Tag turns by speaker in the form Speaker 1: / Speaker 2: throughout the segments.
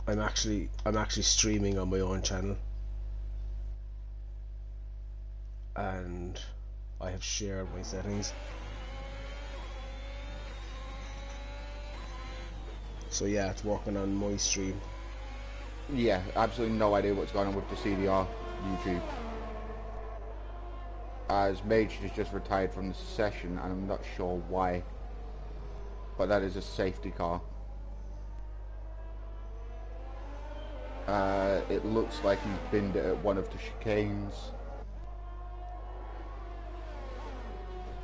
Speaker 1: I'm actually streaming on my own channel, and I have shared my settings. So yeah, it's working on my stream.
Speaker 2: Yeah, absolutely no idea what's going on with the CDR YouTube. As Mage has just retired from the session, and I'm not sure why. But that is a safety car. It looks like he's binned it at one of the chicanes.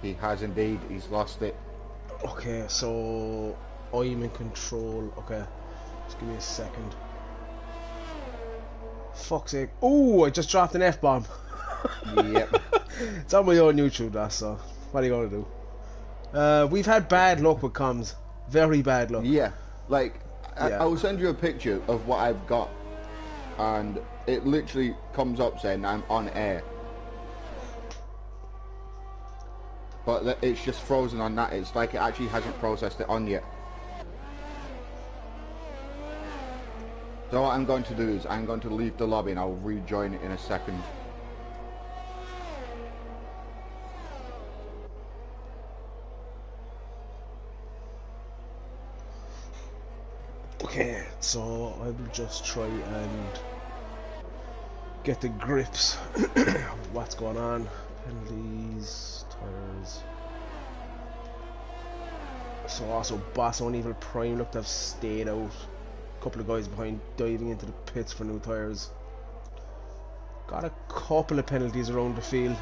Speaker 2: He has indeed, he's lost it.
Speaker 1: Okay, so I'm in control. Okay, just give me a second. Fuck's sake. Oh, I just dropped an F-bomb.
Speaker 2: Yep.
Speaker 1: It's on my own YouTube, that, so what are you gonna do? We've had bad luck with comms. Very bad luck.
Speaker 2: Yeah, like,
Speaker 1: Yeah.
Speaker 2: I will send you a picture of what I've got, and it literally comes up saying I'm on air. But it's just frozen on that. It's like it actually hasn't processed it on yet. So what I'm going to do is I'm going to leave the lobby and I'll rejoin it in a second.
Speaker 1: Okay, so I will just try and get the grips of what's going on. Penalties, tires. So also Boss on Evil Prime looked to have stayed out. A couple of guys behind diving into the pits for new tires. Got a couple of penalties around the field.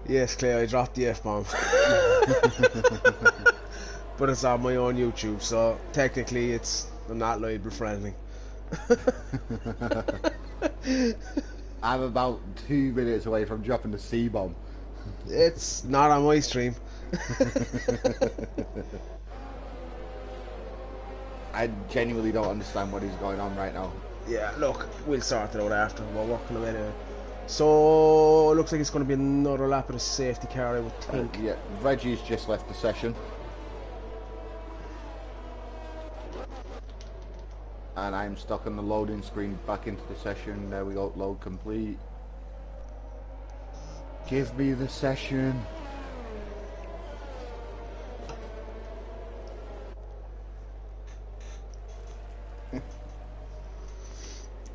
Speaker 1: Yes, Clay, I dropped the F-bomb. But it's on my own YouTube, so technically I'm not liable for anything.
Speaker 2: I'm about 2 minutes away from dropping the C-bomb.
Speaker 1: It's not on my stream.
Speaker 2: I genuinely don't understand what is going on right now.
Speaker 1: Yeah, look, we'll sort it out after. We're working on it anyway. So, looks like it's going to be another lap of the safety car, I would think.
Speaker 2: Yeah, Reggie's just left the session. And I'm stuck on the loading screen back into the session. There we go, load complete. Give me the session.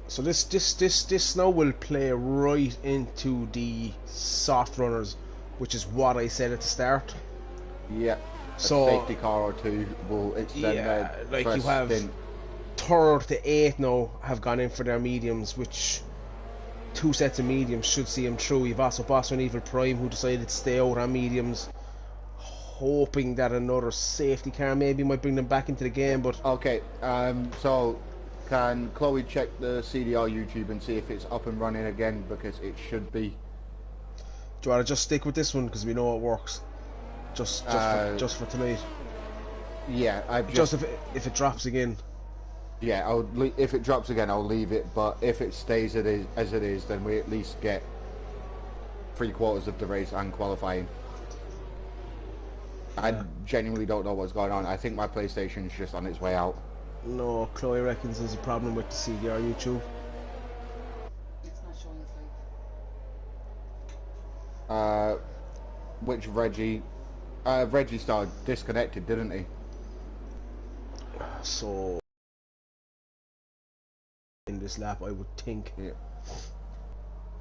Speaker 1: So this now will play right into the soft runners, which is what I said at the start.
Speaker 2: Yeah.
Speaker 1: So
Speaker 2: a safety car or two will extend
Speaker 1: yeah, like
Speaker 2: first
Speaker 1: you have
Speaker 2: stint.
Speaker 1: 3rd to 8th now have gone in for their mediums, which 2 sets of mediums should see him through. You've also Boss on Evil Prime who decided to stay out on mediums, hoping that another safety car maybe might bring them back into the game. But
Speaker 2: okay, so can Chloe check the CDR YouTube and see if it's up and running again, because it should be.
Speaker 1: Do you want to just stick with this one because we know it works? Just for tonight.
Speaker 2: Yeah,
Speaker 1: just if it drops again.
Speaker 2: Yeah, if it drops again, I'll leave it. But if it stays as it is, then we at least get 3/4 of the race and qualifying. I genuinely don't know what's going on. I think my PlayStation's just on its way out.
Speaker 1: No, Chloe reckons there's a problem with the CDR YouTube.
Speaker 3: It's not showing it's like.
Speaker 2: Which Reggie? Reggie started disconnected, didn't he?
Speaker 1: So in this lap, I would think.
Speaker 2: Yeah.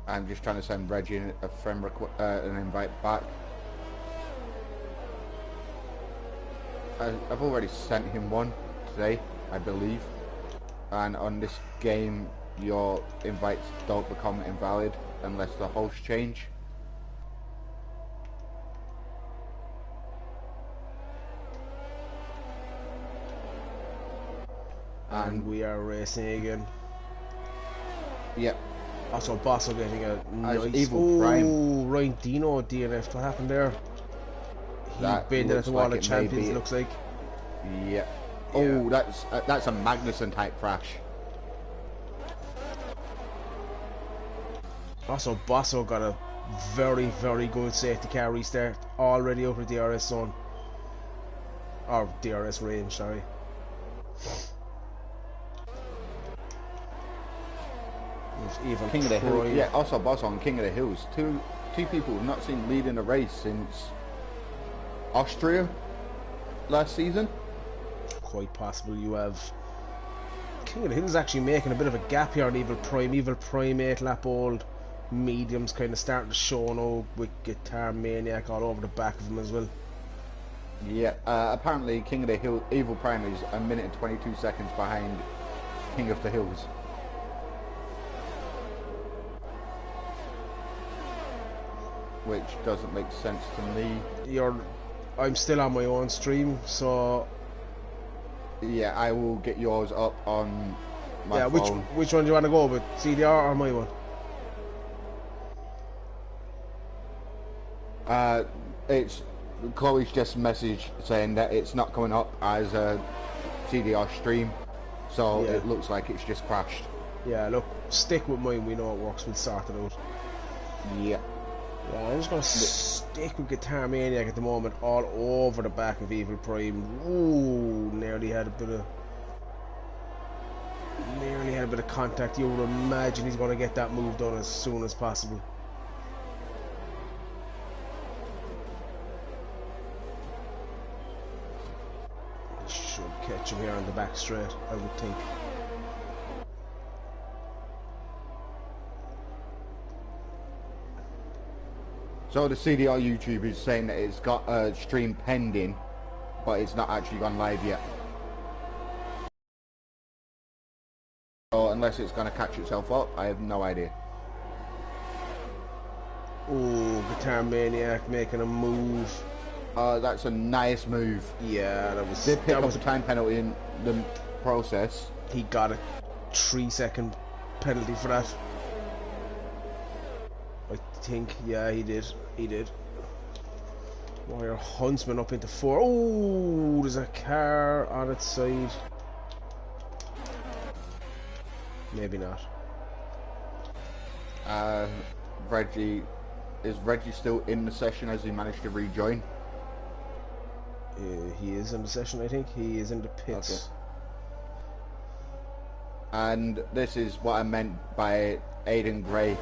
Speaker 2: I'm just trying to send Reggie a friend an invite back. I've already sent him one today, I believe. And on this game, your invites don't become invalid unless the host change.
Speaker 1: And we are racing again.
Speaker 2: Yep.
Speaker 1: Also, Bosso getting a nice...
Speaker 2: Evil Prime.
Speaker 1: Oh, Ryan Dino DNF. What happened there? He been there at the Wall of Champions, it looks like.
Speaker 2: Yep. Oh, that's a Magnussen type crash.
Speaker 1: Also, Bosso got a Very, very good safety car restart. Already out of DRS zone. Or DRS range, sorry. Even
Speaker 2: King of the Hills.
Speaker 1: Prime.
Speaker 2: Yeah, also boss on King of the Hills. Two people we've not seen leading a race since Austria last season.
Speaker 1: Quite possible. You have King of the Hills actually making a bit of a gap here on Evil Prime. Evil Prime 8 lap old. Medium's kind of starting to show now with Guitar Maniac all over the back of him as well.
Speaker 2: Yeah, apparently King of the Hill, Evil Prime is a minute and 22 seconds behind King of the Hills. Which doesn't make sense to me.
Speaker 1: I'm still on my own stream, so
Speaker 2: yeah, I will get yours up on my
Speaker 1: yeah.
Speaker 2: phone.
Speaker 1: Which one do you want to go with, CDR or my one?
Speaker 2: It's Chloe's just messaged saying that it's not coming up as a CDR stream, so
Speaker 1: Yeah.
Speaker 2: it looks like it's just crashed.
Speaker 1: Yeah, look, stick with mine. We know it works. We'll sort it out.
Speaker 2: Yeah.
Speaker 1: Yeah, I'm just gonna stick with Guitar Maniac at the moment, all over the back of Evil Prime. Ooh, nearly had a bit of contact. You would imagine he's gonna get that move done as soon as possible. Should catch him here on the back straight, I would think.
Speaker 2: So the CDR YouTube is saying that it's got a stream pending, but it's not actually gone live yet. So unless it's going to catch itself up, I have no idea.
Speaker 1: Ooh, Guitar Maniac making a move.
Speaker 2: That's a nice move.
Speaker 1: Yeah, that was.
Speaker 2: They picked up a time penalty in the process.
Speaker 1: He got a 3-second penalty for that. I think, yeah, he did. He did. Warrior Huntsman up into 4. Oh, there's a car on its side. Maybe not.
Speaker 2: Reggie, is Reggie still in the session? Has he managed to rejoin?
Speaker 1: He is in the session, I think. He is in the pits.
Speaker 2: Okay. And this is what I meant by Aiden Gray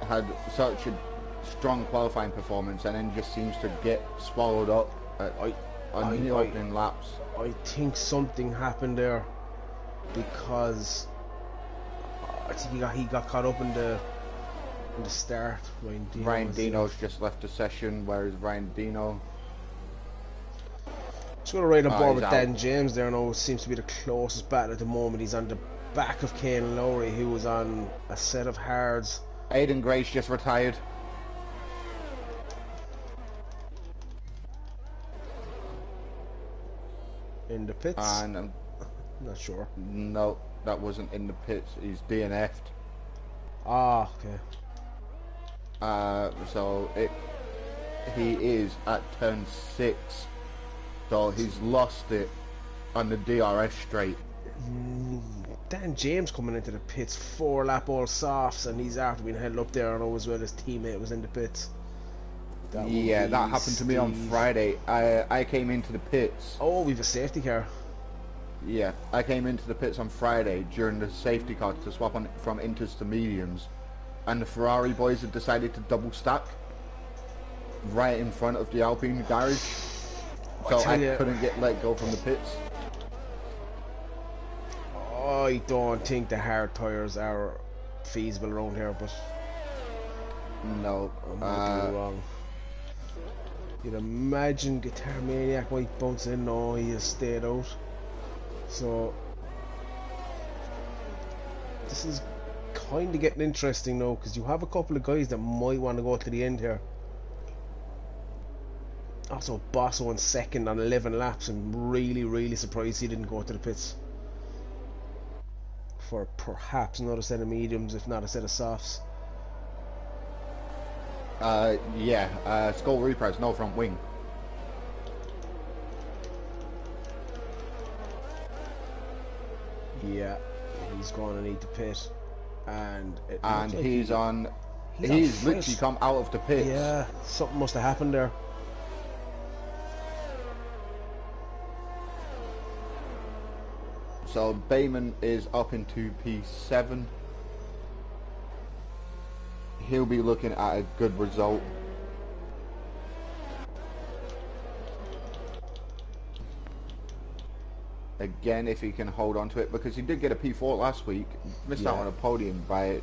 Speaker 2: had such a strong qualifying performance and then just seems to get swallowed up on the opening laps.
Speaker 1: I think something happened there because I think he got caught up in the start.
Speaker 2: Ryan Dino's just left the session. Where is Ryan Dino?
Speaker 1: Just going to ride on board with
Speaker 2: out.
Speaker 1: Dan James there now. Seems to be the closest battle at the moment. He's on the back of Kane Lowry, who was on a set of hards.
Speaker 2: Aiden Gray's just retired.
Speaker 1: In the pits?
Speaker 2: And
Speaker 1: not sure.
Speaker 2: No, that wasn't in the pits. He's DNF'd.
Speaker 1: Ah, okay.
Speaker 2: So he is at turn 6. So he's lost it on the DRS straight.
Speaker 1: Dan James coming into the pits, 4 lap all softs, and he's after being held up there, and as well his teammate was in the pits.
Speaker 2: That happened to me on Friday. I came into the pits.
Speaker 1: Oh, we've a safety car.
Speaker 2: Yeah, I came into the pits on Friday during the safety car to swap on from inters to mediums, and the Ferrari boys had decided to double stack right in front of the Alpine garage, so I couldn't get let go from the pits.
Speaker 1: I don't think the hard tyres are feasible around here, but
Speaker 2: no,
Speaker 1: I might be wrong. You'd imagine Guitar Maniac might bounce in. No, he has stayed out. So this is kind of getting interesting now, because you have a couple of guys that might want to go to the end here. Also, Bosso in second on 11 laps. I'm really surprised he didn't go to the pits for perhaps another set of mediums, if not a set of softs.
Speaker 2: Skull Reapers, no front wing.
Speaker 1: Yeah, he's going to need to pit. and it looks
Speaker 2: and
Speaker 1: like
Speaker 2: he's on.
Speaker 1: he's
Speaker 2: He's
Speaker 1: on
Speaker 2: literally
Speaker 1: foot.
Speaker 2: come out of the pits.
Speaker 1: Yeah, something must have happened there.
Speaker 2: So Bayman is up into P7. He'll be looking at a good result. Again, if he can hold on to it, because he did get a P4 last week, missed out
Speaker 1: Yeah.
Speaker 2: on a podium by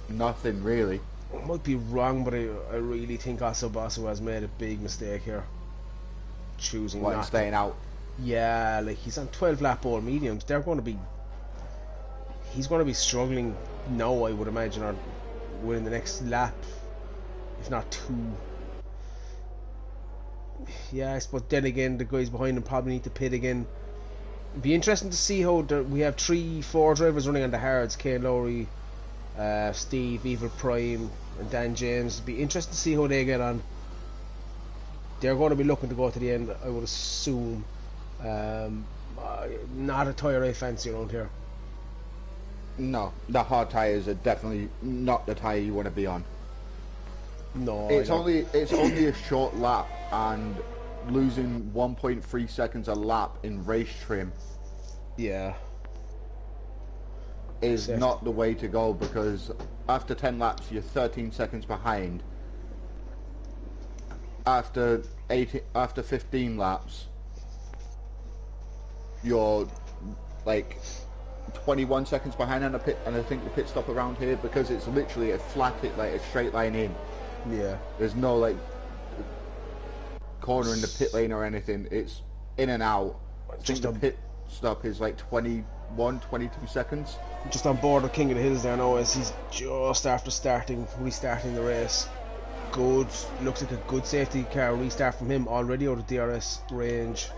Speaker 2: nothing really.
Speaker 1: I might be wrong, but I really think Asobasu has made a big mistake here. Choosing
Speaker 2: What,
Speaker 1: not
Speaker 2: staying out.
Speaker 1: Yeah, like he's on 12 lap ball mediums. They're going to be. He's going to be struggling now, I would imagine, or within the next lap, if not two. Yes, but then again, the guys behind him probably need to pit again. It'd be interesting to see how we have 3-4 drivers running on the hards: Kane Lowry, Steve, Evil Prime, and Dan James. It'd be interesting to see how they get on. They're going to be looking to go to the end, I would assume. Not a tyre I fancy around here.
Speaker 2: No, the hard tyres are definitely not the tyre you want to be on.
Speaker 1: No,
Speaker 2: It's only a short lap, and losing 1.3 seconds a lap in race trim
Speaker 1: yeah.
Speaker 2: is
Speaker 1: Safety.
Speaker 2: not the way to go, because after 10 laps you're 13 seconds behind. After 15 laps you're like 21 seconds behind on a pit, and I think the pit stop around here, because it's literally a flat pit, like a straight line in.
Speaker 1: Yeah.
Speaker 2: There's no like corner in the pit lane or anything. It's in and out. I think
Speaker 1: Just
Speaker 2: the
Speaker 1: a-
Speaker 2: pit stop is like 21, 22 seconds.
Speaker 1: Just on board of King of the Hills there now, as he's just after restarting the race. Good, looks like a good safety car restart from him, already out of DRS range.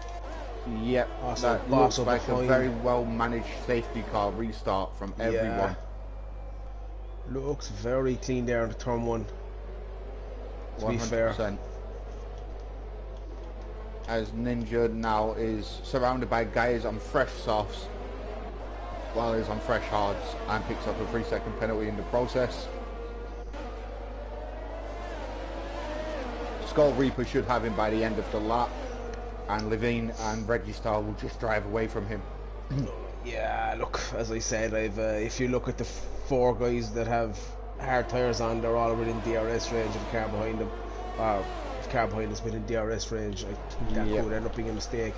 Speaker 2: Yep,
Speaker 1: Also,
Speaker 2: that
Speaker 1: Bosso
Speaker 2: looks like a
Speaker 1: behind.
Speaker 2: very well managed safety car restart from everyone.
Speaker 1: Looks very clean there in the turn one. To be fair.
Speaker 2: 100%. As Ninja now is surrounded by guys on fresh softs, while he's on fresh hards, and picks up a 3-second penalty in the process. Skull Reaper should have him by the end of the lap, and Levine and Registar will just drive away from him.
Speaker 1: Yeah, look, as I said, if you look at the 4 guys that have hard tyres on, they're all within DRS range of the car behind them. If the car behind us within DRS range, I think that
Speaker 2: Yep.
Speaker 1: could end up being a mistake.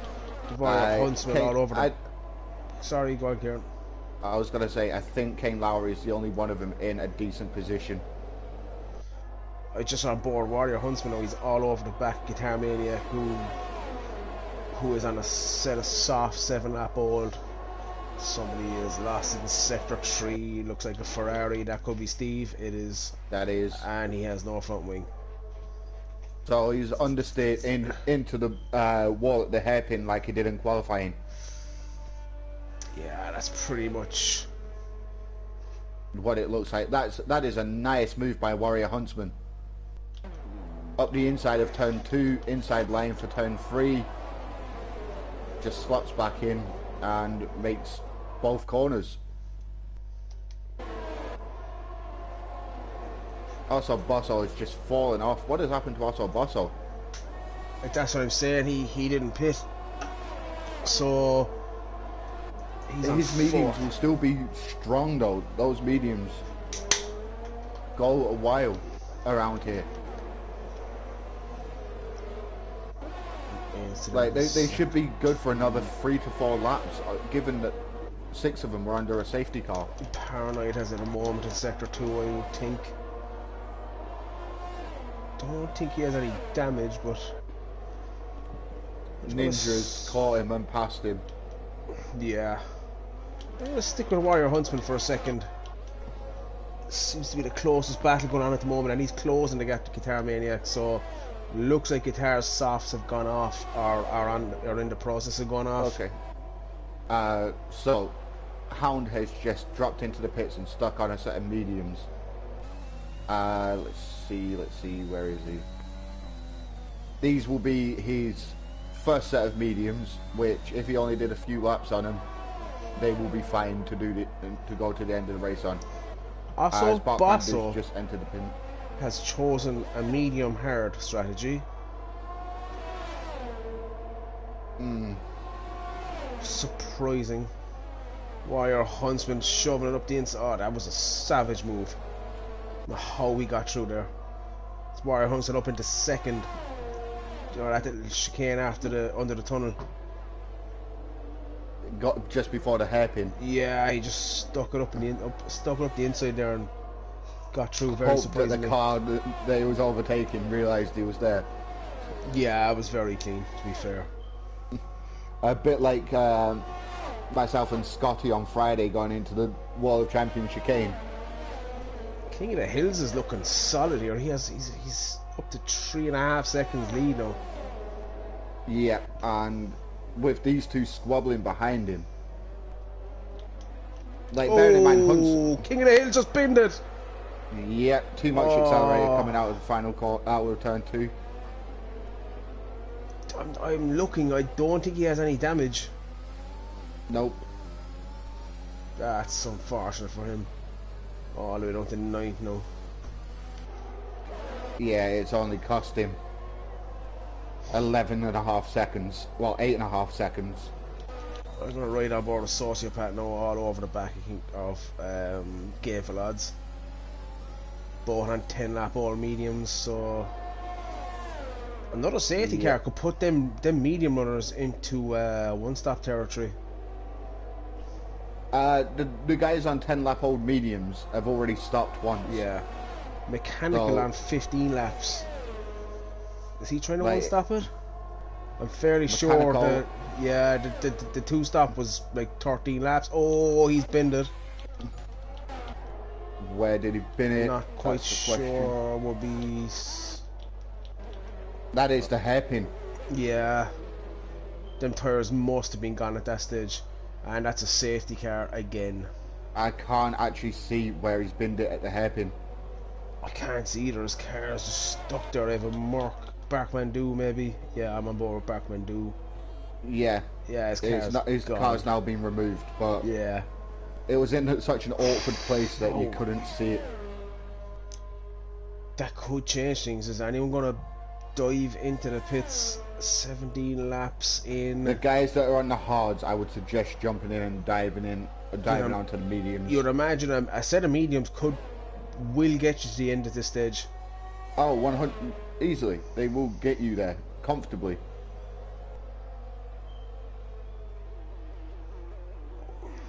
Speaker 1: Huntsman all over them. Sorry, go on, Kieran.
Speaker 2: I was going to say, I think Kane Lowry is the only one of them in a decent position.
Speaker 1: I just on board Warrior Huntsman now, he's all over the back. Guitar Maniac, who is on a set of soft 7-lap old. Somebody is lost in sector 3, looks like a Ferrari. That could be Steve. It is.
Speaker 2: That is.
Speaker 1: And he has no front wing.
Speaker 2: So he's understeered into the wall at the hairpin like he did in qualifying.
Speaker 1: Yeah, that's pretty much
Speaker 2: What it looks like. That is a nice move by Warrior Huntsman. Up the inside of turn 2, inside line for turn 3. Just slots back in and makes both corners. Also, Bosso has just fallen off. What has happened to Also Bosso?
Speaker 1: like, that's what I'm saying. He didn't pit, so he's on
Speaker 2: His mediums
Speaker 1: 4.
Speaker 2: will still be strong though. Those mediums go a while around here. Like they should be good for another 3 to 4 laps, given that 6 of them were under a safety car.
Speaker 1: Paranoid has at the moment in sector 2, I would think. Don't think he has any damage, but
Speaker 2: Ninja's caught him and passed him.
Speaker 1: yeah. I'm gonna stick with Warrior Huntsman for a second. Seems to be the closest battle going on at the moment, and he's closing the gap to Guitar Maniac. So looks like Guitar's softs have gone off, or are in the process of going off.
Speaker 2: Okay. So Hound has just dropped into the pits and stuck on a set of mediums. Let's see, where is he? These will be his first set of mediums, which if he only did a few laps on them, they will be fine to go to the end of the race on.
Speaker 1: Also, Basso
Speaker 2: just entered the pin.
Speaker 1: has chosen a medium hard strategy. Surprising. Wire Huntsman shoving it up the inside. Oh, that was a savage move. I don't know how we got through there. It's Wire Huntsman up into second. You know, that little chicane after under the tunnel.
Speaker 2: Got just before the hairpin.
Speaker 1: Yeah, he just stuck it up the inside there and got through very
Speaker 2: Hope that
Speaker 1: surprisingly.
Speaker 2: the car that he was overtaking realised he was there.
Speaker 1: Yeah, it was very clean, to be fair.
Speaker 2: A bit like myself and Scotty on Friday going into the World Champion chicane.
Speaker 1: King of the Hills is looking solid here. He's up to 3.5 seconds lead now.
Speaker 2: Yeah, and with these two squabbling behind him. Like, bearing in mind,
Speaker 1: King of the Hills just pinned it.
Speaker 2: Yeah, too much accelerator coming out of the final out of turn 2.
Speaker 1: I'm looking. I don't think he has any damage.
Speaker 2: Nope.
Speaker 1: That's unfortunate for him. All the way down to 9th now.
Speaker 2: Yeah, it's only cost him 11.5 seconds. Well, 8.5 seconds.
Speaker 1: I'm going to ride on board a sociopath now all over the back of Gave lads. Both on 10 lap all mediums, so another safety car could put them medium runners into one stop territory.
Speaker 2: The guys on 10 lap old mediums have already stopped once.
Speaker 1: Yeah. Mechanical on 15 laps. Is he trying to one stop it? I'm fairly sure that the two stop was like 13 laps. Oh, he's binned it.
Speaker 2: Where did he bin it?
Speaker 1: Not quite sure. Would be.
Speaker 2: That is the hairpin.
Speaker 1: Yeah. Them tires must have been gone at that stage, and that's a safety car again.
Speaker 2: I can't actually see where he's binned it at the hairpin.
Speaker 1: I can't see either. His car is just stuck there. I have a Mark Barkmandu maybe. Yeah, I'm on board with Barkmandu.
Speaker 2: Yeah.
Speaker 1: Yeah,
Speaker 2: his car's now been removed, but
Speaker 1: yeah,
Speaker 2: it was in such an awkward place that you couldn't see it.
Speaker 1: That could change things. Is anyone gonna dive into the pits? 17 laps in.
Speaker 2: The guys that are on the hards, I would suggest jumping in and diving onto the mediums.
Speaker 1: You'd imagine a set of mediums will get you to the end of this stage.
Speaker 2: Oh, 100 easily. They will get you there comfortably.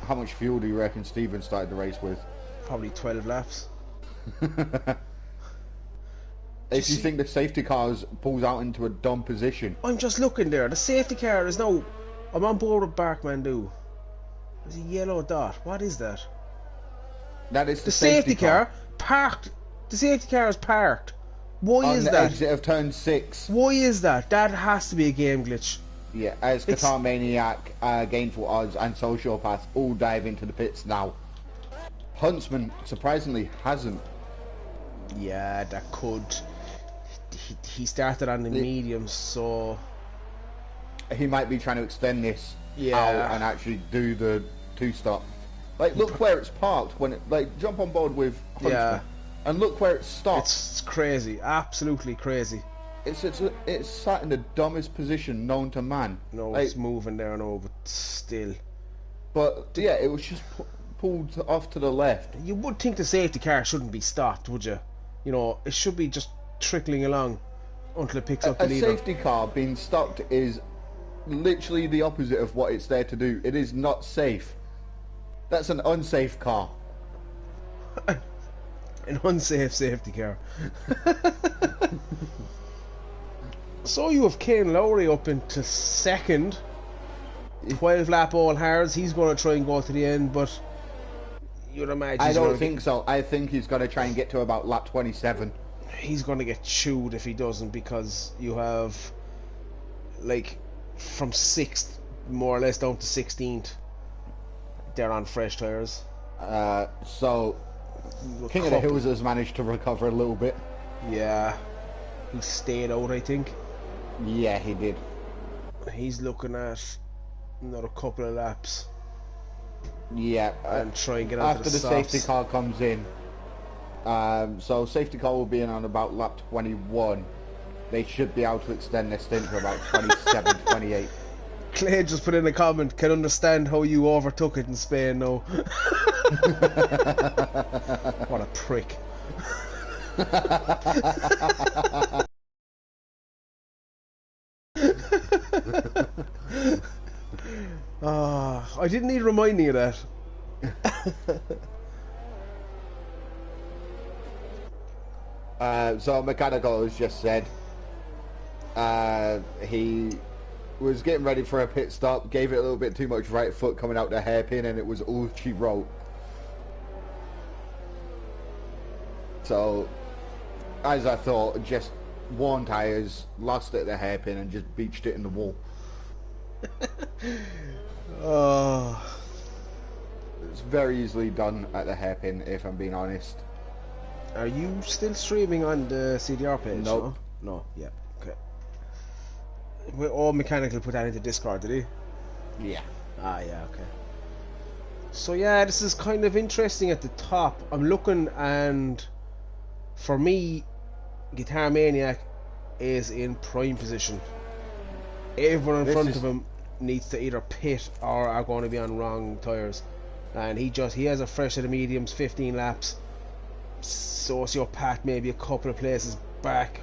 Speaker 2: How much fuel do you reckon Steven started the race with?
Speaker 1: Probably 12 laps.
Speaker 2: If you think the safety car pulls out into a dumb position.
Speaker 1: I'm just looking there. The safety car is now. I'm on board with Barkmandu. There's a yellow dot. What is that?
Speaker 2: That is
Speaker 1: the safety car parked. The safety car is parked. Why is that?
Speaker 2: On the exit of turn 6.
Speaker 1: Why is that? That has to be a game glitch.
Speaker 2: Yeah, as Qatar Maniac, Gainful Odds and Sociopath all dive into the pits now. Huntsman surprisingly hasn't.
Speaker 1: Yeah, that could. He started on the mediums, so
Speaker 2: he might be trying to extend this
Speaker 1: out
Speaker 2: and actually do the 2-stop. Like, look where it's parked when it, like, jump on board with Huntsman, and look where it's stopped.
Speaker 1: It's crazy, absolutely crazy.
Speaker 2: It's sat in the dumbest position known to man.
Speaker 1: No, it's moving there now, but still.
Speaker 2: But yeah, it was just pulled off to the left.
Speaker 1: You would think the safety car shouldn't be stopped, would you? You know, it should be just trickling along until it picks up the leader.
Speaker 2: A safety car being stopped is literally the opposite of what it's there to do. It is not safe. That's an unsafe car.
Speaker 1: An unsafe safety car. So you have Kane Lowry up into second. 12 lap all hards. He's going to try and go to the end, but you'd imagine.
Speaker 2: I don't think so. I think he's going to try and get to about lap 27.
Speaker 1: He's going to get chewed if he doesn't, because you have, like, from 6th more or less down to 16th. They're on fresh tires.
Speaker 2: So King of the Hills has managed to recover a little bit.
Speaker 1: Yeah, he stayed out, I think.
Speaker 2: Yeah, he did.
Speaker 1: He's looking at another couple of laps.
Speaker 2: Yeah,
Speaker 1: and try and get onto
Speaker 2: after
Speaker 1: the
Speaker 2: the
Speaker 1: softs.
Speaker 2: safety car comes in. So safety car will be in on about lap 21. They should be able to extend their stint to about 27, 28.
Speaker 1: Clay just put in a comment, can understand how you overtook it in Spain now. What a prick. I didn't need reminding of that.
Speaker 2: So Mechanical has just said he was getting ready for a pit stop, gave it a little bit too much right foot coming out the hairpin, and it was all she wrote. So, as I thought, just worn tyres, lost it at the hairpin, and just beached it in the wall.
Speaker 1: Oh,
Speaker 2: It's very easily done at the hairpin, if I'm being honest.
Speaker 1: are you still streaming on the CDR page?
Speaker 2: Nope.
Speaker 1: No? Yeah, okay. All Mechanical put that into Discord, did he?
Speaker 2: Yeah.
Speaker 1: Ah, yeah, okay. So yeah, this is kind of interesting at the top. I'm looking, and for me, Guitar Maniac is in prime position. Everyone in front of him needs to either pit or are going to be on wrong tyres. And he has a fresh set of mediums, 15 laps. Sociopath maybe a couple of places back.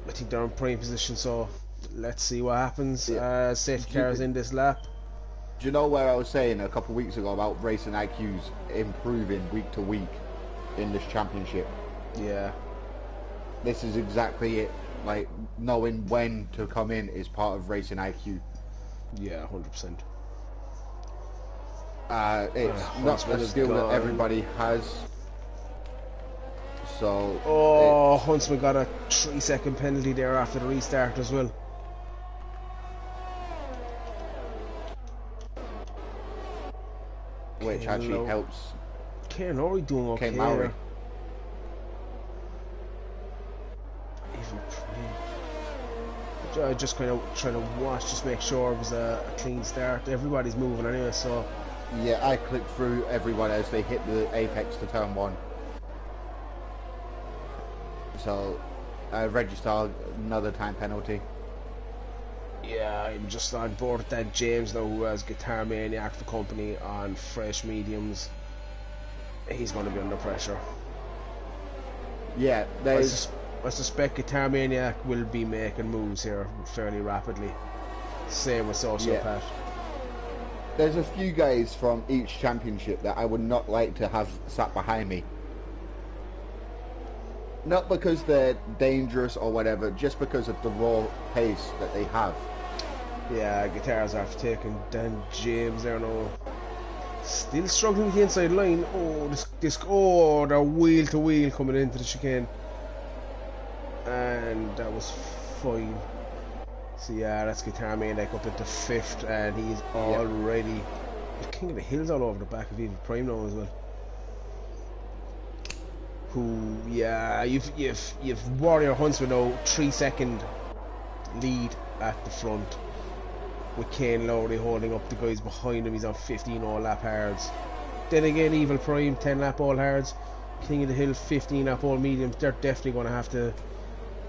Speaker 1: I think they're in prime position, so let's see what happens.
Speaker 2: Yeah.
Speaker 1: Safety cars in this lap.
Speaker 2: Do you know where I was saying a couple of weeks ago about racing IQs improving week to week in this championship?
Speaker 1: Yeah.
Speaker 2: This is exactly it. Like, knowing when to come in is part of racing IQ.
Speaker 1: Yeah, 100%.
Speaker 2: It's not a skill that everybody has. So.
Speaker 1: Oh, Huntsman got a 3-second penalty there after the restart as well.
Speaker 2: Which actually helps.
Speaker 1: Kane Lowry doing okay.
Speaker 2: Kane Lowry.
Speaker 1: I just kind of trying to watch, just make sure it was a clean start. Everybody's moving anyway, so.
Speaker 2: Yeah, I clicked through everyone as they hit the apex to turn 1. So, register another time penalty.
Speaker 1: Yeah, I'm just on board with that James now, who has Guitar Maniac for company on fresh mediums. He's going to be under pressure.
Speaker 2: Yeah,
Speaker 1: I suspect Guitar Maniac will be making moves here fairly rapidly. Same with Sociopath.
Speaker 2: Yeah. There's a few guys from each championship that I would not like to have sat behind me. Not because they're dangerous or whatever, just because of the raw pace that they have.
Speaker 1: Yeah, guitars are taking Dan James there now. Still struggling with the inside line. Oh, they're wheel to wheel coming into the chicane. And that was fine. So yeah, that's Guitar Maniac up into 5th, and he's already King of the Hills all over the back of Evil Prime now as well. Who, yeah, you've Warrior Huntsman now 3-second lead at the front, with Kane Lowry holding up the guys behind him. He's on 15 all lap hards. Then again, Evil Prime 10 lap all hards, King of the Hill 15 lap all mediums. They're definitely going to have to.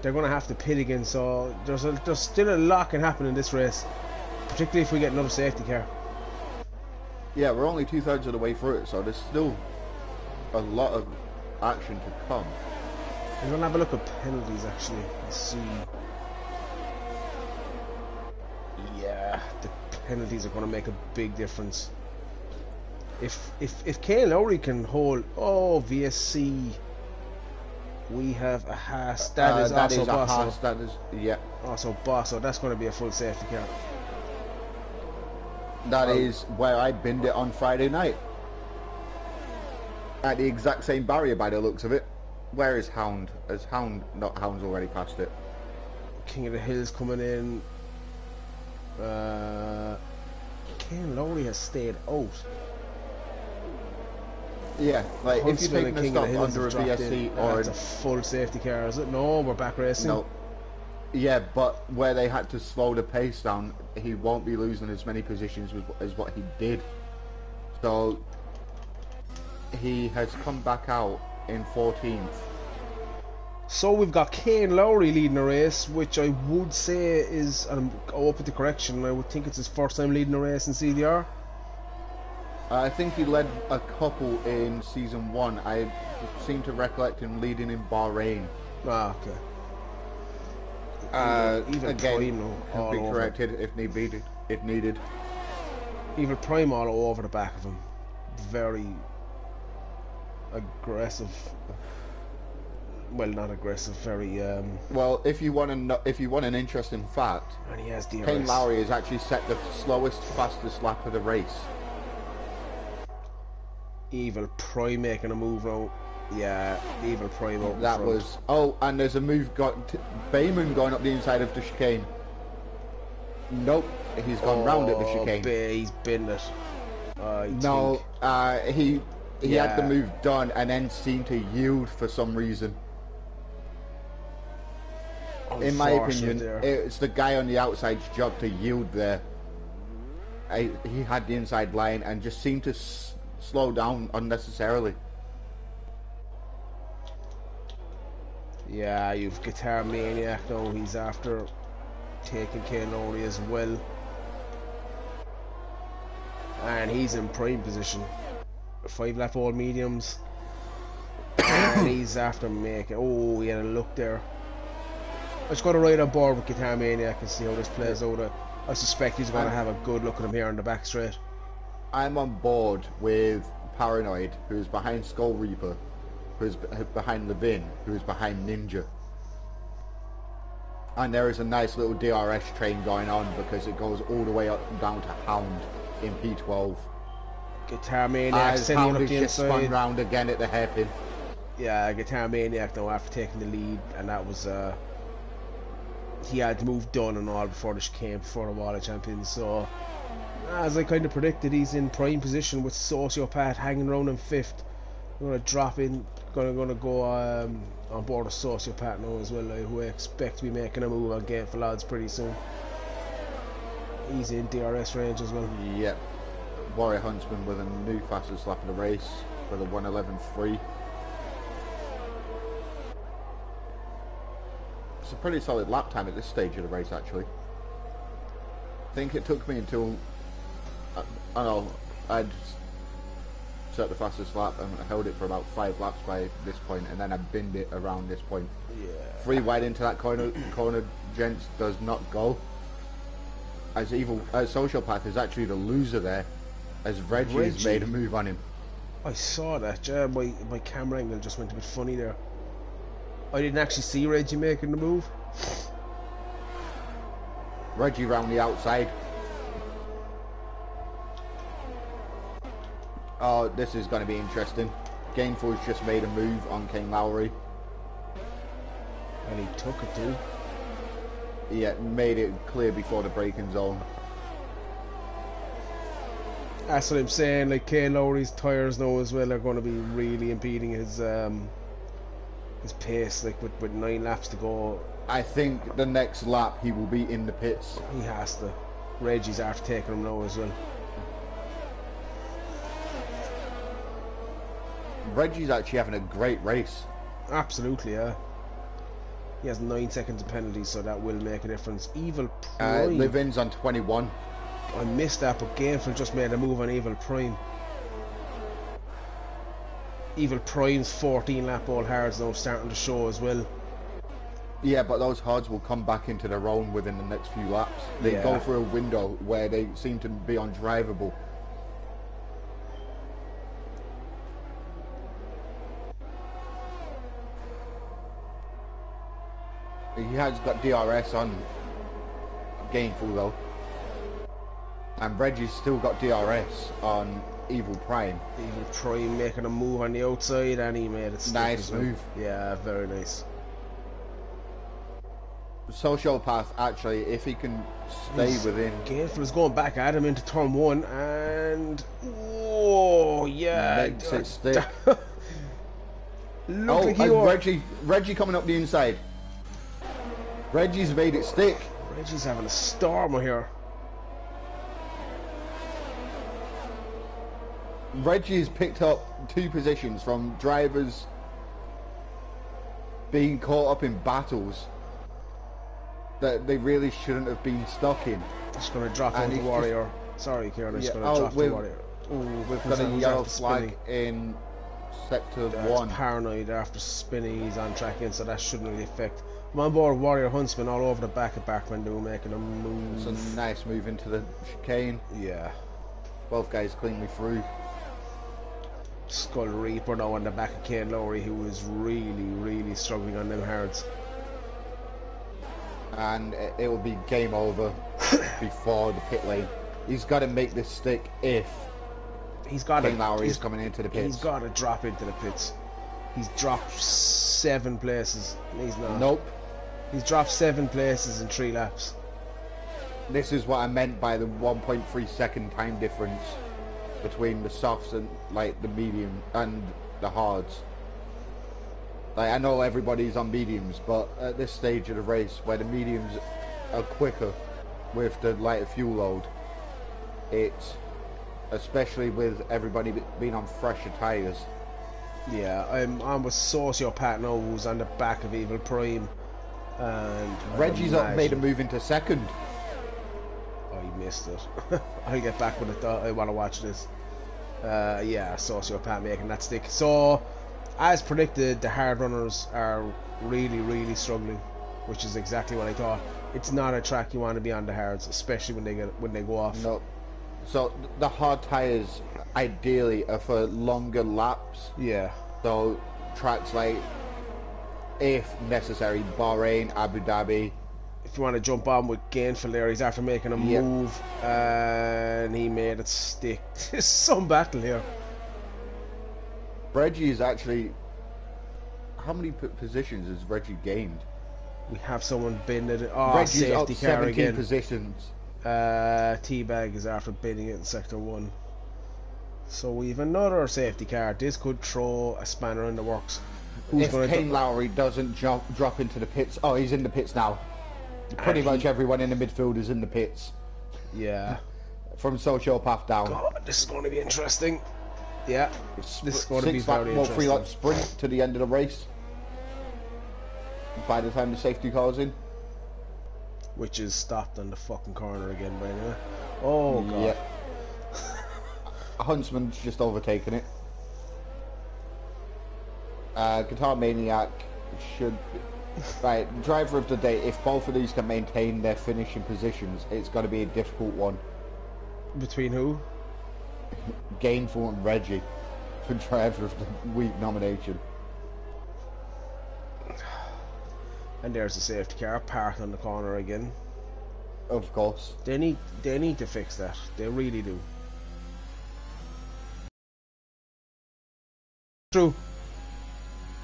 Speaker 1: They're going to have to pit again. So there's still a lot can happen in this race, particularly if we get another safety car.
Speaker 2: Yeah, we're only 2/3 of the way through it, so there's still a lot of action to come.
Speaker 1: I'm going to have a look at penalties actually and see. Yeah, the penalties are going to make a big difference. If Kane Lowry can hold, VSC, we have a Haas. That is also Bosso.
Speaker 2: That is, yeah.
Speaker 1: Also Bosso. That's going to be a full safety car.
Speaker 2: That is where I binned it on Friday night. At the exact same barrier by the looks of it. Where is Hound? Hound's already passed it.
Speaker 1: King of the Hills coming in. Kane Lowry has stayed out.
Speaker 2: Yeah, like if you're taking a
Speaker 1: King
Speaker 2: stop
Speaker 1: of the Hills
Speaker 2: under a VSC or
Speaker 1: it's a full safety car, is it? No, we're back racing.
Speaker 2: No. Yeah, but where they had to slow the pace down, he won't be losing as many positions as what he did. So he has come back out in 14th.
Speaker 1: So we've got Kane Lowry leading the race, which I would say is, and I'll up with the correction, I would think it's his first time leading a race in CDR.
Speaker 2: I think he led a couple in season 1. I seem to recollect him leading in Bahrain.
Speaker 1: Ah, okay. Even
Speaker 2: Again,
Speaker 1: Prime now,
Speaker 2: can
Speaker 1: all
Speaker 2: be
Speaker 1: over.
Speaker 2: corrected if needed.
Speaker 1: Even Prime all over the back of him. Very aggressive. Well, not aggressive. Very.
Speaker 2: Well, if you want an interesting fact,
Speaker 1: And he has DRS.
Speaker 2: Kane Lowry has actually set the slowest, fastest lap of the race.
Speaker 1: Evil Prime making a move now. Yeah, Evil Prime out in
Speaker 2: That
Speaker 1: front.
Speaker 2: was... Oh, and there's a move Bayman going up the inside of the chicane. Nope, he's gone round at the chicane.
Speaker 1: He's been it.
Speaker 2: No, he
Speaker 1: Yeah.
Speaker 2: had the move done and then seemed to yield for some reason. In my opinion,
Speaker 1: there.
Speaker 2: it's the guy on the outside's job to yield there. He had the inside line and just seemed to slow down unnecessarily.
Speaker 1: Yeah, you've Guitar Maniac now. He's after taking Kane Lowry as well. And he's in prime position. 5 lap all mediums. And he's after making... Oh, he had a look there. I just got to ride on board with Guitar Maniac and see how this plays out. I suspect he's going to have a good look at him here on the back straight.
Speaker 2: I'm on board with Paranoid, who's behind Skull Reaper, who's behind Levin, who's behind Ninja. And there is a nice little DRS train going on because it goes all the way up down to Hound in P12.
Speaker 1: Guitar Maniac
Speaker 2: As
Speaker 1: sending
Speaker 2: Hound
Speaker 1: up
Speaker 2: is
Speaker 1: the
Speaker 2: just spun
Speaker 1: inside.
Speaker 2: round again at the hairpin.
Speaker 1: Yeah, Guitar Maniac now after taking the lead, and that was he had the move done and all before the chicane, before the Wall of Champions. So as I kind of predicted, he's in prime position with Sociopath hanging around in 5th. I'm gonna drop in, gonna go on board with Sociopath now as well, who I expect to be making a move on Gameful Odds pretty soon. He's in DRS range as well.
Speaker 2: Yep. Warrior Huntsman with a new fastest lap of the race with a 1:11.3. It's a pretty solid lap time at this stage of the race, actually. I think it took me until I know I'd set the fastest lap and held it for about 5 laps by this point, and then I binned it around this point.
Speaker 1: Yeah.
Speaker 2: 3 wide into that corner, gents, does not go. As Sociopath is actually the loser there, as Reggie has made a move on him.
Speaker 1: I saw that. Yeah, my camera angle just went a bit funny there. I didn't actually see Reggie making the move.
Speaker 2: Reggie round the outside. Oh, this is going to be interesting. Gainful's just made a move on Kane Lowry.
Speaker 1: And he took it too.
Speaker 2: Yeah, made it clear before the braking zone.
Speaker 1: That's what I'm saying. Like Kane Lowry's tyres now as well are going to be really impeding his pace. Like with 9 laps to go,
Speaker 2: I think the next lap he will be in the pits.
Speaker 1: he has to. Reggie's after taking him now as well.
Speaker 2: Reggie's actually having a great race.
Speaker 1: Absolutely, yeah. He has 9 seconds of penalties, so that will make a difference. Evil Prime.
Speaker 2: Levin's on 21.
Speaker 1: I missed that, but Gameful just made a move on Evil Prime. Evil Prime's 14 lap all hards now starting to show as well.
Speaker 2: Yeah, but those hards will come back into their own within the next few laps. They go through a window where they seem to be undrivable. He has got DRS on Gainful though. And Reggie's still got DRS on Evil Prime.
Speaker 1: Evil Prime making a move on the outside, and he made it stick
Speaker 2: Nice
Speaker 1: as well.
Speaker 2: move.
Speaker 1: Yeah, very nice.
Speaker 2: Sociopath, actually, if he can stay within...
Speaker 1: Gameful is going back at him into turn 1, and... Oh, yeah.
Speaker 2: Makes it stick.
Speaker 1: Look
Speaker 2: Oh,
Speaker 1: like he
Speaker 2: and Reggie coming up the inside. Reggie's made it stick.
Speaker 1: Reggie's having a stormer here.
Speaker 2: Reggie's picked up 2 positions from drivers being caught up in battles that they really shouldn't have been stuck in.
Speaker 1: Just going to drop out the Warrior. Sorry, Kieran, just going to drop the Warrior.
Speaker 2: We've got a yellow flag in sector 1.
Speaker 1: Paranoid after spinning, he's on track in, so that shouldn't really affect. I'm on board Warrior Huntsman all over the back of Backman making a move.
Speaker 2: It's a nice move into the chicane.
Speaker 1: Yeah.
Speaker 2: Both guys cleanly through.
Speaker 1: Skull Reaper now on the back of Kane Lowry, who is really struggling on them hards.
Speaker 2: And it will be game over before the pit lane. He's got to make this stick if Kane Lowry is coming into the pits.
Speaker 1: He's got to drop into the pits. He's dropped 7 places. He's not.
Speaker 2: Nope.
Speaker 1: He's dropped 7 places in 3 laps.
Speaker 2: This is what I meant by the 1.3 second time difference between the softs and like the medium and the hards. Like, I know everybody's on mediums, but at this stage of the race where the mediums are quicker with the lighter fuel load, it's, especially with everybody being on fresher tyres.
Speaker 1: Yeah, I'm with Sociopath now, who's on the back of Evil Prime, and
Speaker 2: Reggie's made a move into second.
Speaker 1: Oh, he missed it. I'll get back with it though. I want to watch this. Yeah, Sociopath making that stick. So, as predicted, the hard runners are really struggling, which is exactly what I thought. It's not a track you want to be on the hards, especially when they go off.
Speaker 2: No. So the hard tyres ideally are for longer laps.
Speaker 1: Yeah.
Speaker 2: So tracks like, if necessary, Bahrain, Abu Dhabi.
Speaker 1: If you want to jump on with Gainful there, he's after making a move, and he made it stick. There's some battle here.
Speaker 2: Reggie is actually... How many positions has Reggie gained?
Speaker 1: We have someone bidding it. Oh,
Speaker 2: Reggie's
Speaker 1: safety
Speaker 2: up
Speaker 1: car
Speaker 2: 17
Speaker 1: again.
Speaker 2: positions.
Speaker 1: Teabag is after bidding it in sector 1. So we have another safety car. This could throw a spanner in the works.
Speaker 2: If Kane Lowry doesn't drop into the pits... Oh, he's in the pits now. Pretty much everyone in the midfield is in the pits.
Speaker 1: Yeah.
Speaker 2: From Sociopath down.
Speaker 1: God, this is going to be interesting. Yeah. This is going to be
Speaker 2: 6 lap,
Speaker 1: very
Speaker 2: more
Speaker 1: interesting.
Speaker 2: 3 lap sprint to the end of the race. By the time the safety car's in.
Speaker 1: Which is stopped on the fucking corner again by now. Oh, God.
Speaker 2: Yeah. Huntsman's just overtaken it. Guitar Maniac should... Right, driver of the day, if both of these can maintain their finishing positions, it's going to be a difficult one.
Speaker 1: Between who?
Speaker 2: Gainful and Reggie for driver of the week nomination.
Speaker 1: And there's the safety car parked on the corner again.
Speaker 2: Of course.
Speaker 1: They need to fix that. They really do. True.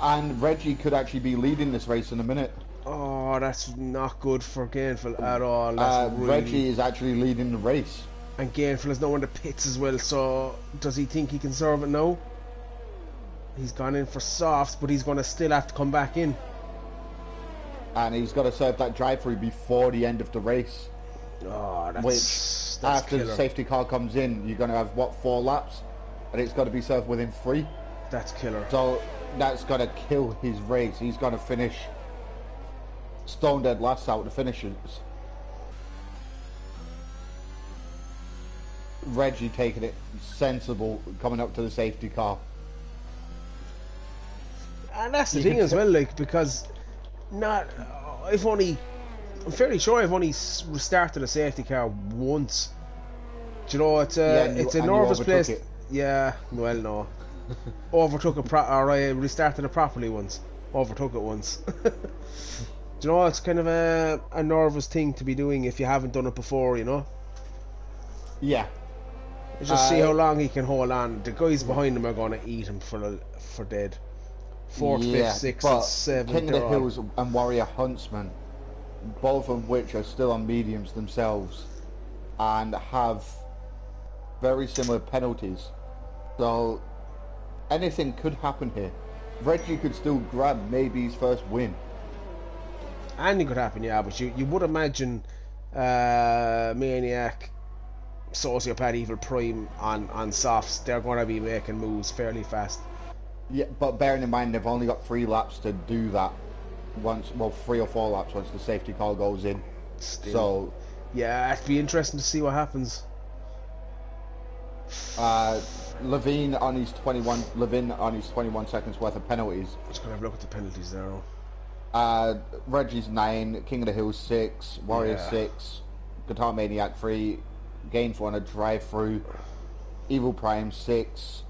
Speaker 2: And Reggie could actually be leading this race in a minute.
Speaker 1: Oh, that's not good for Gainful at all. That's really...
Speaker 2: Reggie is actually leading the race.
Speaker 1: And Gainful is now in the pits as well, so does he think he can serve it now? He's gone in for softs, but he's going to still have to come back in.
Speaker 2: And he's got to serve that drive-through before the end of the race.
Speaker 1: Oh, that's...
Speaker 2: Which,
Speaker 1: that's
Speaker 2: after
Speaker 1: killer.
Speaker 2: the safety car comes in, you're going to have, what, 4 laps? And it's got to be served within 3.
Speaker 1: That's killer.
Speaker 2: So that's going to kill his race. He's going to finish stone dead last out the finishers. Reggie taking it sensible, coming up to the safety car.
Speaker 1: And that's the thing as well, like, because I'm fairly sure I've only restarted a safety car once. Do you know, it's a nervous place.
Speaker 2: It.
Speaker 1: Yeah, well, no. I restarted it properly once. Overtook it once. Do you know, it's kind of a nervous thing to be doing if you haven't done it before, you know?
Speaker 2: Yeah.
Speaker 1: You just see how long he can hold on. The guys behind him are going to eat him for dead. 4th, 5th, 6th, and 7th.
Speaker 2: King of the Hills and Warrior Huntsman, both of which are still on mediums themselves and have very similar penalties. So anything could happen here. Reggie could still grab maybe his first win.
Speaker 1: Anything could happen, yeah, but you would imagine Maniac Sociopath Evil Prime on softs, they're going to be making moves fairly fast.
Speaker 2: Yeah, but bearing in mind they've only got 3 laps to do that. Once, well, 3 or 4 laps once the safety car goes in.
Speaker 1: Still.
Speaker 2: So,
Speaker 1: yeah, it'd be interesting to see what happens.
Speaker 2: Levine on his 21 seconds worth of penalties.
Speaker 1: Just gonna have a look at the penalties there.
Speaker 2: Reggie's 9, King of the Hill 6, Warrior 6, Guitar Maniac 3, Gain for a drive through, Evil Prime 6,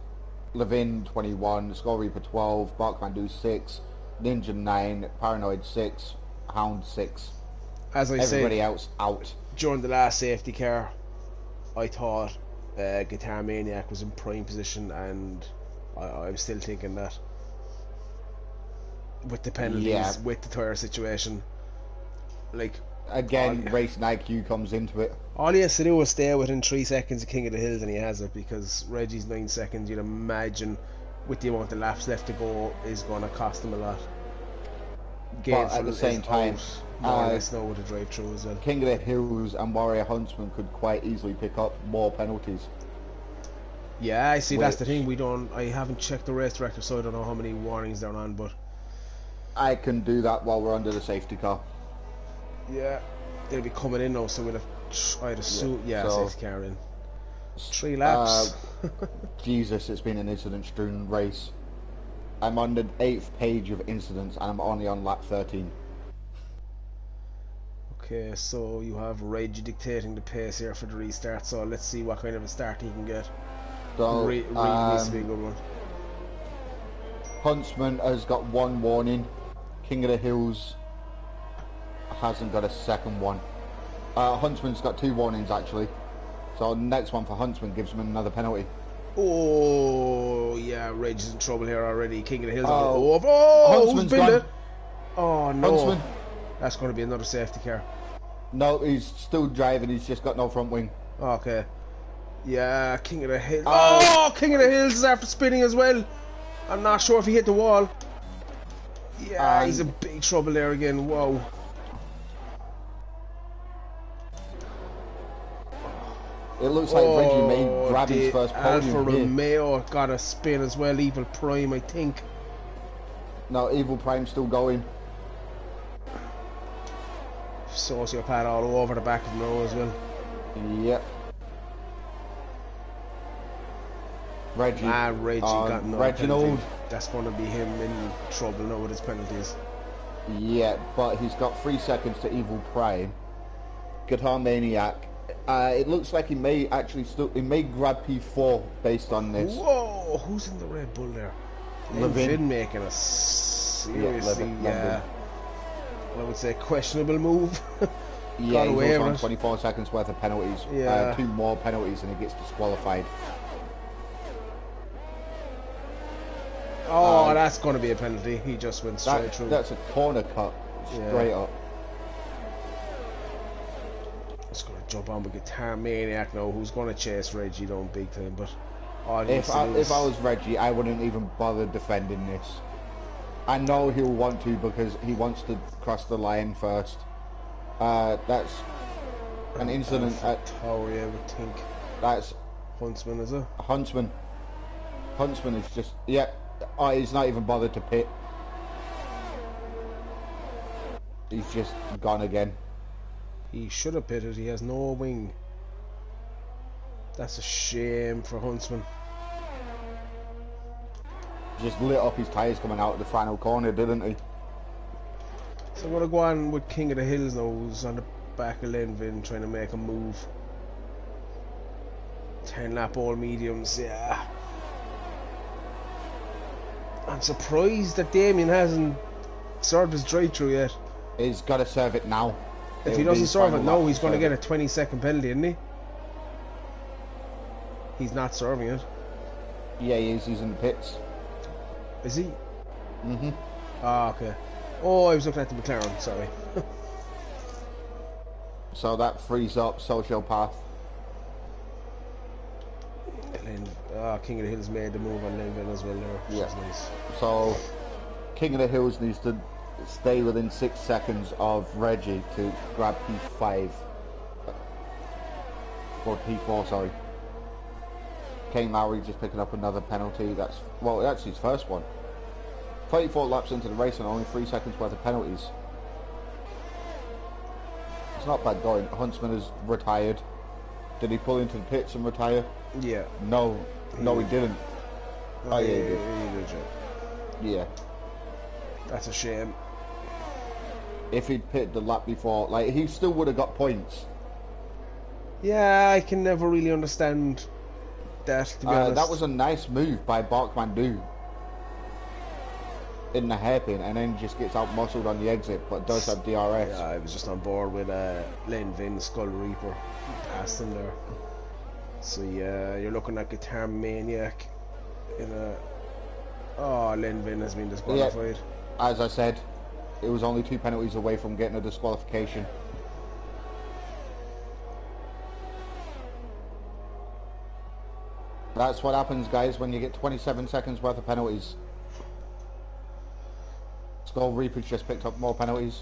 Speaker 2: Levin 21, Skull Reaper 12, Barkmandu 6, Ninja 9, Paranoid 6, Hound 6.
Speaker 1: As I said,
Speaker 2: everybody else out.
Speaker 1: During the last safety car, I thought Guitar Maniac was in prime position, and I'm still thinking that with the penalties, with the tyre situation, like
Speaker 2: again, racing IQ comes into it.
Speaker 1: All he has to do is stay within 3 seconds of King of the Hills, and he has it, because Reggie's 9 seconds, you'd imagine, with the amount of laps left to go, is going to cost him a lot.
Speaker 2: But at the same time,
Speaker 1: more or less now with the drive through as well.
Speaker 2: King of the Hills and Warrior Huntsman could quite easily pick up more penalties.
Speaker 1: Yeah, I see. That's the thing. I haven't checked the race director, so I don't know how many warnings they're on. But
Speaker 2: I can do that while we're under the safety car.
Speaker 1: Yeah, they'll be coming in now, so we'll have. I'd assume. Yeah,
Speaker 2: so,
Speaker 1: safety car in. 3 laps.
Speaker 2: Jesus, it's been an incident-strewn race. I'm on the 8th page of incidents, and I'm only on lap 13.
Speaker 1: Okay, so you have Reggie dictating the pace here for the restart, so let's see what kind of a start he can get.
Speaker 2: So,
Speaker 1: Really needs to be a good one.
Speaker 2: Huntsman has got 1 warning. King of the Hills hasn't got a second one. Huntsman's got 2 warnings, actually. So next one for Huntsman gives him another penalty.
Speaker 1: Oh, yeah, Reggie's in trouble here already. King of the Hills.
Speaker 2: Huntsman's gone.
Speaker 1: Oh, no.
Speaker 2: Huntsman.
Speaker 1: That's going to be another safety car.
Speaker 2: No, he's still driving. He's just got no front wing.
Speaker 1: Okay. Yeah, King of the Hills. Oh, King of the Hills is after spinning as well. I'm not sure if he hit the wall. Yeah, he's in big trouble there again. Whoa.
Speaker 2: It looks like Reggie may grab his first podium.
Speaker 1: Alfa Romeo got a spin as well. Evil Prime, I think.
Speaker 2: No, Evil Prime's still going.
Speaker 1: Sociopath all over the back of him now as well.
Speaker 2: Yep. Reggie.
Speaker 1: Reggie got no
Speaker 2: Reginald.
Speaker 1: penalty. That's going to be him in trouble now with his penalties.
Speaker 2: Yeah, but he's got 3 seconds to Evil Prime. Guitar Maniac. It looks like he may actually he may grab P4 based on this.
Speaker 1: Whoa! Who's in the Red Bull there? Levin making a seriously, I would say questionable move.
Speaker 2: Yeah, he's also on 24 seconds worth of penalties.
Speaker 1: Yeah.
Speaker 2: 2 more penalties and he gets disqualified.
Speaker 1: Oh, that's going to be a penalty. He just went straight through.
Speaker 2: That's a corner cut, straight up.
Speaker 1: Just going to jump on with Guitar Maniac now, who's going to chase Reggie down big time. But
Speaker 2: if I was Reggie, I wouldn't even bother defending this. I know he'll want to because he wants to cross the line first. That's an incident at
Speaker 1: Tower, I would think.
Speaker 2: That's
Speaker 1: Huntsman, is it?
Speaker 2: Huntsman. Huntsman is just he's not even bothered to pit. He's just gone again.
Speaker 1: He should have pitted. He has no wing. That's a shame for Huntsman.
Speaker 2: Just lit up his tyres coming out of the final corner, didn't he?
Speaker 1: So I'm going to go on with King of the Hills now, who's on the back of Lenvin trying to make a move. 10 lap all mediums, yeah. I'm surprised that Damien hasn't served his drive-through yet.
Speaker 2: He's got to serve it now.
Speaker 1: If he doesn't serve it now, he's going to get a 20-second penalty, isn't he? He's not serving it.
Speaker 2: Yeah, he is. He's in the pits.
Speaker 1: Is he?
Speaker 2: Mm-hmm.
Speaker 1: Ah, okay. Oh, I was looking at the McLaren, sorry.
Speaker 2: So that frees up Sociopath.
Speaker 1: King of the Hills made the move on Lenvin as well there, which is nice.
Speaker 2: So King of the Hills needs to stay within 6 seconds of Reggie to grab P5. scored P4, sorry. Kane Lowry just picking up another penalty. That's, well, actually his first one. 34 laps into the race and only 3 seconds worth of penalties. It's not bad going. Huntsman is retired. Did he pull into the pits and retire?
Speaker 1: Yeah.
Speaker 2: No. No, he didn't. Oh, yeah, he did.
Speaker 1: He did, yeah.
Speaker 2: Yeah.
Speaker 1: That's a shame.
Speaker 2: If he'd pitted the lap before, like, he still would have got points.
Speaker 1: Yeah, I can never really understand that, to be honest.
Speaker 2: That was a nice move by Barkmandu in the hairpin, and then just gets out muscled on the exit, but does have DRS.
Speaker 1: Yeah, I was just on board with Len Vin, Skull Reaper, past him there. So yeah, you're looking at Guitar Maniac in a... Oh, Len Vin has been disqualified.
Speaker 2: Yeah, as I said, it was only 2 penalties away from getting a disqualification. That's what happens, guys, when you get 27 seconds worth of penalties. Skull Reaper's just picked up more penalties.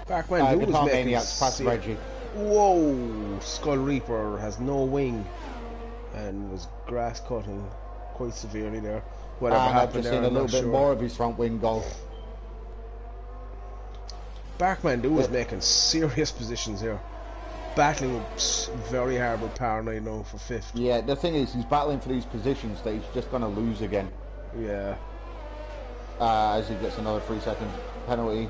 Speaker 1: Barkman
Speaker 2: Guitar Maniac's past Reggie.
Speaker 1: Whoa! Skull Reaper has no wing and was grass cutting quite severely there. Whatever
Speaker 2: And I've
Speaker 1: happened
Speaker 2: just
Speaker 1: there,
Speaker 2: seen a
Speaker 1: I'm
Speaker 2: little
Speaker 1: not
Speaker 2: bit
Speaker 1: sure.
Speaker 2: more of his front wing go.
Speaker 1: Barkman was making serious positions here, battling up very hard with Paranoid now for 5th.
Speaker 2: Yeah, the thing is, he's battling for these positions that he's just going to lose again.
Speaker 1: Yeah.
Speaker 2: As he gets another 3-second penalty.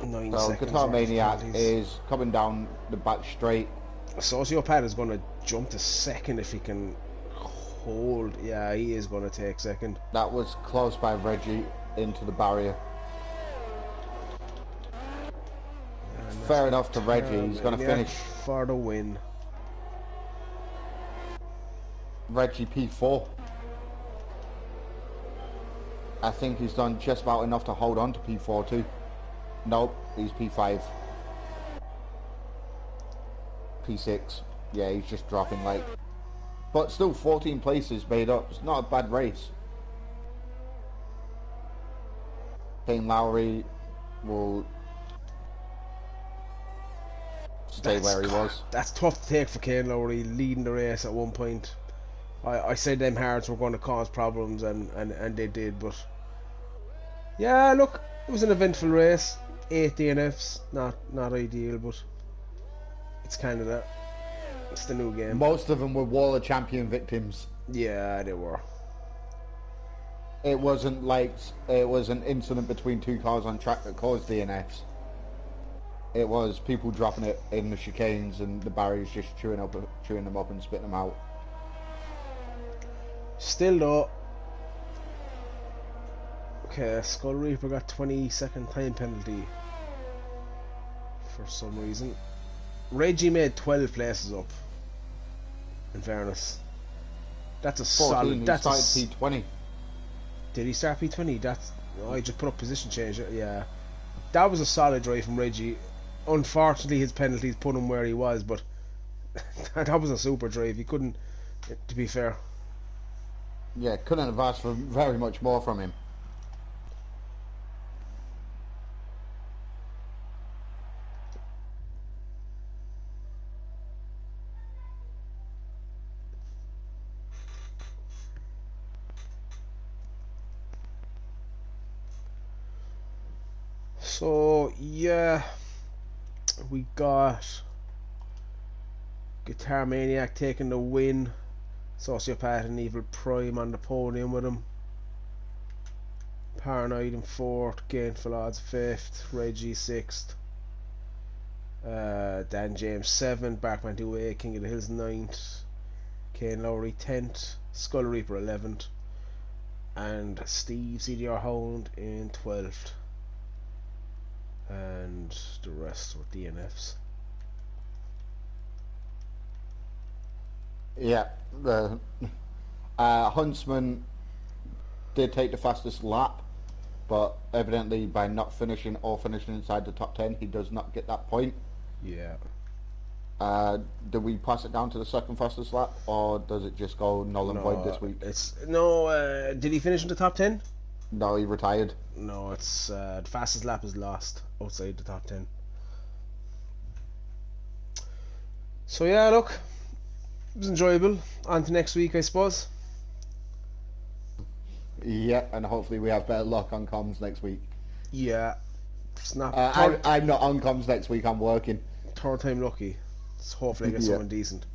Speaker 1: 9
Speaker 2: So
Speaker 1: seconds.
Speaker 2: Guitar
Speaker 1: worth of
Speaker 2: Maniac
Speaker 1: penalties.
Speaker 2: is coming down the back straight.
Speaker 1: Sociopath is going to jump to 2nd if he can hold. Yeah, he is going to take 2nd.
Speaker 2: That was close by Reggie into the barrier.
Speaker 1: And
Speaker 2: Fair
Speaker 1: that's
Speaker 2: enough to Reggie, he's going to
Speaker 1: Maniac
Speaker 2: finish.
Speaker 1: for the win.
Speaker 2: Reggie P4. I think he's done just about enough to hold on to P4 too. Nope, he's P5. P6. Yeah, he's just dropping like... But still 14 places made up. It's not a bad race. Kane Lowry will stay where he was.
Speaker 1: That's tough to take for Kane Lowry, leading the race at one point. I said them hards were going to cause problems, and they did, but yeah, look, it was an eventful race. 8 DNFs, not ideal, but it's Canada. It's the new game.
Speaker 2: Most of them were Wall of Champion victims.
Speaker 1: Yeah, they were.
Speaker 2: It wasn't like it was an incident between 2 cars on track that caused DNFs. It was people dropping it in the chicanes and the barriers just chewing them up and spitting them out.
Speaker 1: Still though, okay, Skull Reaper got 20-second time penalty for some reason. Reggie made 12 places up. In fairness, that's a
Speaker 2: 14,
Speaker 1: solid.
Speaker 2: he
Speaker 1: That's
Speaker 2: started P20.
Speaker 1: Did he start P20? That's I just put up position change. Yeah, that was a solid drive from Reggie. Unfortunately, his penalties put him where he was, but that was a super drive. He couldn't, to be fair.
Speaker 2: Yeah, couldn't have asked for very much more from him.
Speaker 1: So yeah, we got Guitar Maniac taking the win. Sociopath and Evil Prime on the podium with him. Paranoid in 4th, Gainful Odds 5th, Reggie 6th, Dan James 7th, Barkman 2A, King of the Hills 9th, Kane Lowry 10th, Skull Reaper 11th, and Steve CDR Hound in 12th. And the rest were DNFs.
Speaker 2: Yeah, the Huntsman did take the fastest lap, but evidently by not finishing or finishing inside the top 10, he does not get that point.
Speaker 1: Yeah.
Speaker 2: Do we pass it down to the second fastest lap, or does it just go null and void this week?
Speaker 1: Did he finish in the top 10?
Speaker 2: No, he retired.
Speaker 1: No, it's the fastest lap is lost outside the top 10. So yeah, look, it was enjoyable. On to next week, I suppose.
Speaker 2: Yeah, and hopefully we have better luck on comms next week.
Speaker 1: Yeah, it's not
Speaker 2: I'm not on comms next week. I'm working.
Speaker 1: third time lucky. So hopefully I get
Speaker 2: Yeah.
Speaker 1: someone decent.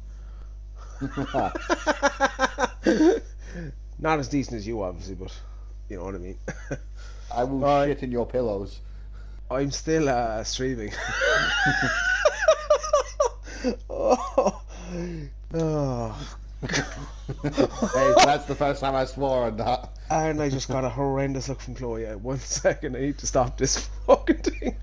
Speaker 1: Not as decent as you, obviously, but you know what I mean.
Speaker 2: I will
Speaker 1: Alright.
Speaker 2: shit in your pillows.
Speaker 1: I'm still streaming. Oh. Oh.
Speaker 2: Hey, that's the first time I swore on that.
Speaker 1: And I just got a horrendous look from Chloe. 1 second, I need to stop this fucking thing.